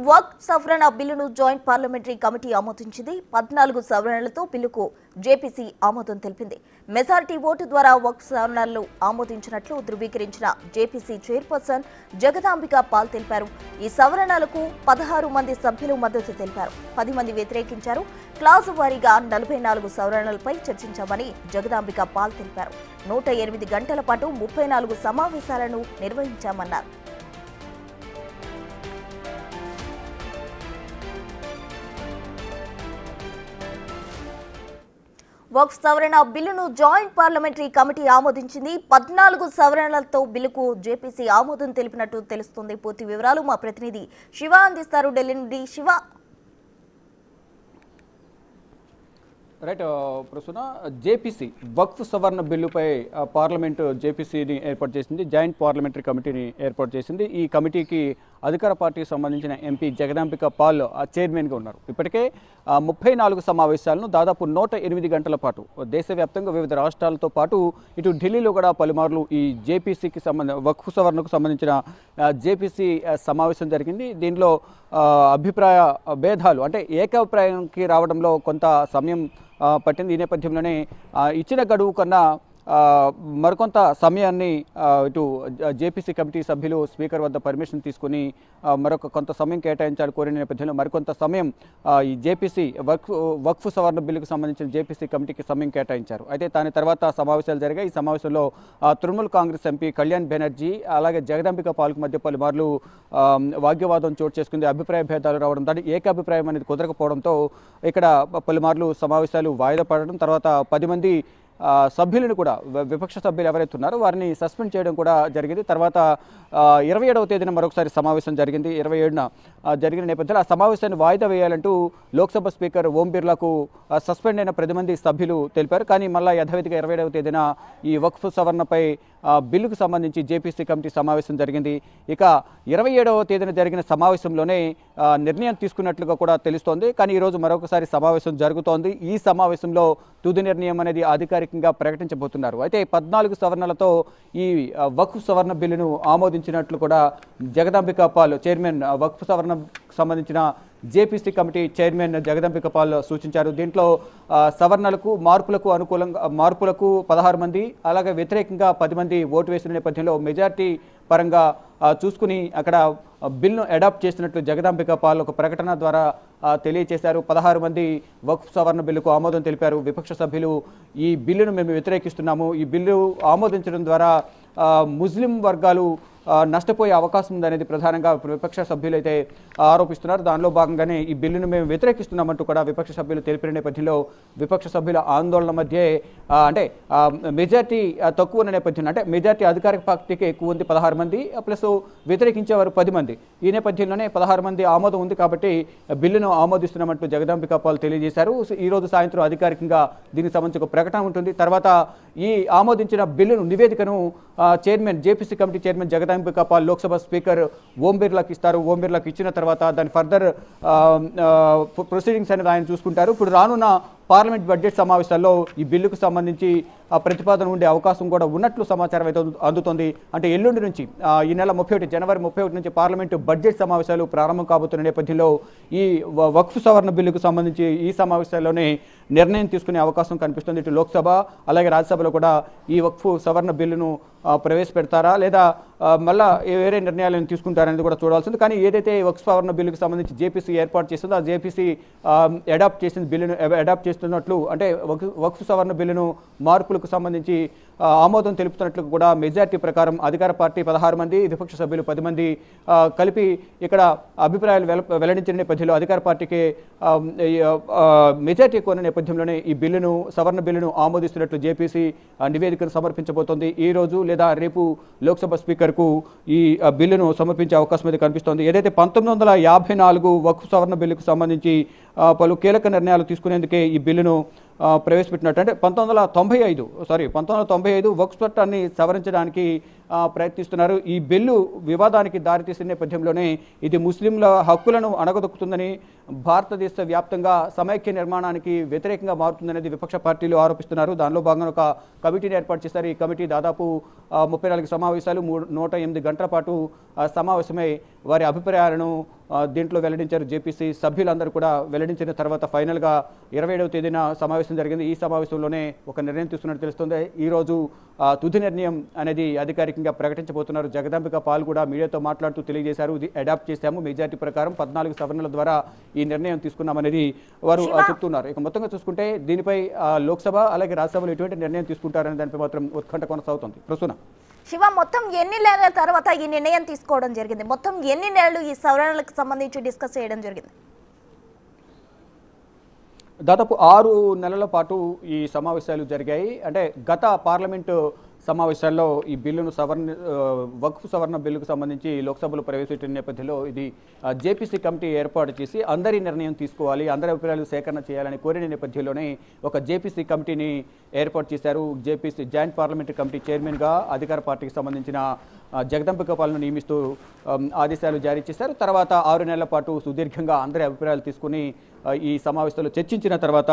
వక్ఫ్ సవరణ బిల్లును joint parliamentary committee ఆమోదించింది. 14 సవరణలతో బిల్లుకు జేపీసీ ఆమోదం తెలిపింది. మెజారిటీ ఓటు ద్వారా వక్ఫ్ సవరణలు ఆమోదించినట్లు ధృవీకరించిన జేపీసీ చైర్పర్సన్ జగదాంబిక పాల్ తెలిపారు. ఈ సవరణలకు 16 మంది సభ్యులు మద్దతు తెలిపారు, 10 మంది వ్యతిరేకించారు. క్లాజు వారీగా 44 సవరణలపై చర్చించామని జగదాంబిక పాల్ తెలిపారు. 108 గంటల పాటు 34 సమావేశాలను నిర్వహించామన్నారు. వక్ఫ్ సవరణ బిల్లును జాయింట్ పార్లమెంటరీ కమిటీ ఆమోదించింది. 14 సవరణలతో బిల్లుకు జేపీసీ ఆమోదం తెలిపినట్టు తెలుస్తుంది. పూర్తి వివరాలు మా ప్రతినిధి శివ అందిస్తారు. ఢిల్లీ నుండి శివ. రైట్ ప్రస్తుతం జేపీసీ వక్ఫ్ సవరణ బిల్లుపై పార్లమెంటు జేపీసీని ఏర్పాటు చేసింది, జాయింట్ పార్లమెంటరీ కమిటీని ఏర్పాటు చేసింది. ఈ కమిటీకి అధికార పార్టీకి సంబంధించిన ఎంపీ జగదాంబిక పాల్ చైర్మన్గా ఉన్నారు. ఇప్పటికే 34 సమావేశాలను దాదాపు 108 గంటల పాటు దేశవ్యాప్తంగా వివిధ రాష్ట్రాలతో పాటు ఇటు ఢిల్లీలో కూడా పలుమార్లు ఈ జేపీసీకి వక్ఫ్ సవరణకు సంబంధించిన జేపీసీ సమావేశం జరిగింది. దీనిలో అభిప్రాయ భేదాలు అంటే ఏకాభిప్రాయానికి రావడంలో కొంత సమయం పట్టింది. ఈ నేపథ్యంలోనే ఇచ్చిన గడువు కన్నా మరికొంత సమయాన్ని ఇటు జేపీసీ కమిటీ సభ్యులు స్పీకర్ వద్ద పర్మిషన్ తీసుకుని కొంత సమయం కేటాయించాలని కోరిన నేపథ్యంలో మరికొంత సమయం ఈ జేపీసీ వక్ఫ్ సవరణ బిల్లుకు సంబంధించిన జేపీసీ కమిటీకి సమయం కేటాయించారు. అయితే దాని తర్వాత సమావేశాలు జరిగాయి. ఈ సమావేశంలో తృణమూల్ కాంగ్రెస్ ఎంపీ కళ్యాణ్ బెనర్జీ అలాగే జగదాంబిక పాల్కు మధ్య పలుమార్లు వాగ్యవాదం చోటు చేసుకుంది. అభిప్రాయ భేదాలు రావడం, దాని ఏకాభిప్రాయం అనేది కుదరకపోవడంతో ఇక్కడ పలుమార్లు సమావేశాలు వాయిదా పడడం, తర్వాత 10 మంది సభ్యులను కూడా విపక్ష సభ్యులు ఎవరైతే ఉన్నారో వారిని సస్పెండ్ చేయడం కూడా జరిగింది. తర్వాత 27వ తేదీన మరొకసారి సమావేశం జరిగింది. 27న జరిగిన నేపథ్యంలో ఆ సమావేశాన్ని వాయిదా వేయాలంటూ లోక్సభ స్పీకర్ ఓం బిర్లాకు సస్పెండ్ అయిన 10 మంది సభ్యులు తెలిపారు. కానీ మళ్ళా యథావిధిగా 27వ తేదీన ఈ వక్ఫ్ సవరణపై బిల్లుకు సంబంధించి జేపీసీ కమిటీ సమావేశం జరిగింది. ఇక 27వ తేదీన జరిగిన సమావేశంలోనే నిర్ణయం తీసుకున్నట్లుగా కూడా తెలుస్తోంది. కానీ ఈరోజు మరొకసారి సమావేశం జరుగుతోంది. ఈ సమావేశంలో తుది నిర్ణయం అనేది అధికారికంగా ప్రకటించబోతున్నారు. అయితే 14 సవరణలతో ఈ వక్ఫ్ సవరణ బిల్లును ఆమోదించినట్లు కూడా జగదాంబిక పాల్ చైర్మన్ వక్ఫ్ సవరణకు సంబంధించిన JPC committee chairman Jagadambika Pal సూచించారు. దీంట్లో సవరణలకు మార్పులకు 16 మంది అలాగే వ్యతిరేకంగా 10 మంది ఓటు వేసిన నేపథ్యంలో మెజార్టీ పరంగా చూసుకుని అక్కడ బిల్లును అడాప్ట్ చేసినట్లు జగదాంబిక పాల్ ఒక ప్రకటన ద్వారా తెలియజేశారు. 16 మంది వక్ఫ్ సవరణ బిల్లుకు ఆమోదం తెలిపారు. విపక్ష సభ్యులు ఈ బిల్లును మేము వ్యతిరేకిస్తున్నాము, ఈ బిల్లు ఆమోదించడం ద్వారా ముస్లిం వర్గాలు నష్టపోయే అవకాశం ఉందనేది ప్రధానంగా విపక్ష సభ్యులు అయితే ఆరోపిస్తున్నారు. దానిలో భాగంగానే ఈ బిల్లును మేము వ్యతిరేకిస్తున్నామంటూ కూడా విపక్ష సభ్యులు తెలిపిన నేపథ్యంలో విపక్ష సభ్యుల ఆందోళన మధ్య అంటే మెజార్టీ తక్కువ ఉన్న నేపథ్యంలో అంటే మెజార్టీ అధికారిక పార్టీకి ఎక్కువ ఉంది 16 మంది ప్లస్ వ్యతిరేకించేవారు 10 మంది. ఈ నేపథ్యంలోనే 16 మంది ఆమోదం ఉంది కాబట్టి బిల్లును ఆమోదిస్తున్నామంటూ జగదాంబిక పాల్ తెలియజేశారు. ఈ రోజు సాయంత్రం అధికారికంగా దీనికి సంబంధించి ఒక ప్రకటన ఉంటుంది. తర్వాత ఈ ఆమోదించిన బిల్లును నివేదికను chairman JPC committee chairman Jagadambika Pal Lok Sabha speaker Om బిర్లాకి ఇస్తారు. ఓం బిర్లాకి ఇచ్చిన తర్వాత దాని ఫర్దర్ ప్రొసీడింగ్స్ అనేది ఆయన చూసుకుంటారు. ఇప్పుడు రానున్న పార్లమెంట్ బడ్జెట్ సమావేశాల్లో ఈ బిల్లుకు సంబంధించి ప్రతిపాదన ఉండే అవకాశం కూడా ఉన్నట్లు సమాచారం అయితే అందుతోంది. అంటే ఎల్లుండి నుంచి ఈ నెల జనవరి 31 నుంచి పార్లమెంటు బడ్జెట్ సమావేశాలు ప్రారంభం కాబోతున్న నేపథ్యంలో ఈ వక్ఫ్ సవరణ బిల్లుకు సంబంధించి ఈ సమావేశాల్లోనే నిర్ణయం తీసుకునే అవకాశం కనిపిస్తుంది. ఇటు లోక్సభ అలాగే రాజ్యసభలో కూడా ఈ వక్ఫ్ సవరణ బిల్లును ప్రవేశపెడతారా లేదా మళ్ళా వేరే నిర్ణయాలను తీసుకుంటారనేది కూడా చూడాల్సింది. కానీ ఏదైతే వక్ఫ్ సవరణ బిల్లుకు సంబంధించి జేపీసీ ఏర్పాటు చేసిందో ఆ జేపీసీ అడాప్ట్ చేసిన బిల్లును అడాప్ట్ చేస్తున్నట్లు అంటే వక్ఫ్ సవరణ బిల్లును మార్పులకు సంబంధించి ఆమోదం తెలుపుతున్నట్లు కూడా మెజార్టీ ప్రకారం అధికార పార్టీ 16 మంది విపక్ష సభ్యులు 10 మంది కలిపి ఇక్కడ అభిప్రాయాలు వెల్లడించిన నేపథ్యంలో అధికార పార్టీకి మెజార్టీ ఎక్కువ నేపథ్యంలోనే ఈ బిల్లును సవరణ బిల్లును ఆమోదిస్తున్నట్లు జేపీసీ నివేదికను సమర్పించబోతోంది. ఈ రోజు లేదా రేపు లోక్సభ స్పీకర్కు ఈ బిల్లును సమర్పించే అవకాశం అయితే కనిపిస్తోంది. ఏదైతే 1954 వక్ఫ్ సవరణ బిల్లుకు సంబంధించి పలు కీలక నిర్ణయాలు తీసుకునేందుకే ఈ బిల్లును ప్రవేశపెట్టినట్టు అంటే 1995 వక్ఫ్ చట్టాన్ని సవరించడానికి ప్రయత్నిస్తున్నారు. ఈ బిల్లు వివాదానికి దారితీసిన నేపథ్యంలోనే ఇది ముస్లింల హక్కులను అణగదొక్కుతుందని భారతదేశ వ్యాప్తంగా సమైక్య నిర్మాణానికి వ్యతిరేకంగా మారుతుందనేది విపక్ష పార్టీలు ఆరోపిస్తున్నారు. దానిలో భాగంగా ఒక కమిటీని ఏర్పాటు చేశారు. ఈ కమిటీ దాదాపు 34 సమావేశాలు 108 గంటల పాటు సమావేశమై వారి అభిప్రాయాలను దీంట్లో వెల్లడించారు. జేపీసీ సభ్యులందరూ కూడా వెల్లడించిన తర్వాత ఫైనల్గా 27వ తేదీన సమావేశం జరిగింది. ఈ సమావేశంలోనే ఒక నిర్ణయం తీసుకున్నట్టు తెలుస్తుంది. ఈరోజు తుది నిర్ణయం అనేది అధికారికంగా ప్రకటించబోతున్నారు. జగదాంబిక పాల్ కూడా మీడియాతో మాట్లాడుతూ తెలియజేశారు. ఇది అడాప్ట్ చేశాము, మెజారిటీ ప్రకారం 14 సవరణల ద్వారా ఈ నిర్ణయం తీసుకున్నామనేది వారు చెప్తున్నారు. ఇక మొత్తంగా చూసుకుంటే దీనిపై లోక్సభ అలాగే రాజ్యసభలో ఎటువంటి నిర్ణయం తీసుకుంటారనే దానిపై మాత్రం ఉత్కంఠ కొనసాగుతుంది. ప్రసూన, శివ, మొత్తం ఎన్ని నెలల తర్వాత ఈ నిర్ణయం తీసుకోవడం జరిగింది? మొత్తం ఎన్ని నెలలు ఈ సవరణలకు సంబంధించి డిస్కస్ చేయడం జరిగింది? దాదాపు 6 నెలల పాటు ఈ సమావేశాలు జరిగాయి. అంటే గత పార్లమెంటు సమావేశాల్లో ఈ బిల్లును వక్ఫ్ సవరణ బిల్లుకు సంబంధించి లోక్సభలో ప్రవేశపెట్టిన నేపథ్యంలో ఇది జేపీసీ కమిటీ ఏర్పాటు చేసి అందరి నిర్ణయం తీసుకోవాలి, అందరి అభిప్రాయాలు సేకరణ చేయాలని కోరిన నేపథ్యంలోనే ఒక జేపీసీ కమిటీని ఏర్పాటు చేశారు. జేపీసీ జాయింట్ పార్లమెంటరీ కమిటీ చైర్మన్గా అధికార పార్టీకి సంబంధించిన జగదాంబిక పాల్ను నియమిస్తూ ఆదేశాలు జారీ చేశారు. తర్వాత 6 నెలల పాటు సుదీర్ఘంగా అందరి అభిప్రాయాలు తీసుకుని ఈ సమావేశంలో చర్చించిన తర్వాత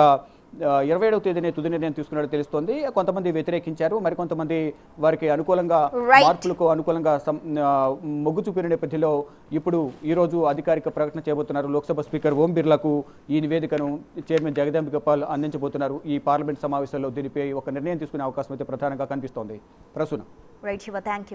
27వ తేదీనే తుది నిర్ణయం తీసుకున్నట్టు తెలుస్తోంది. కొంతమంది వ్యతిరేకించారు, మరికొంతమంది వారికి అనుకూలంగా మార్పులకు అనుకూలంగా మొగ్గు చూపిన నేపథ్యంలో ఇప్పుడు ఈరోజు అధికారిక ప్రకటన చేయబోతున్నారు. లోక్సభ స్పీకర్ ఓం బిర్లాకు ఈ నివేదికను చైర్మన్ జగదాంబిక పాల్ అందించబోతున్నారు. ఈ పార్లమెంట్ సమావేశంలో దీనిపై ఒక నిర్ణయం తీసుకునే అవకాశం అయితే ప్రధానంగా కనిపిస్తోంది. ప్రసూన. Right Shiva, thank you.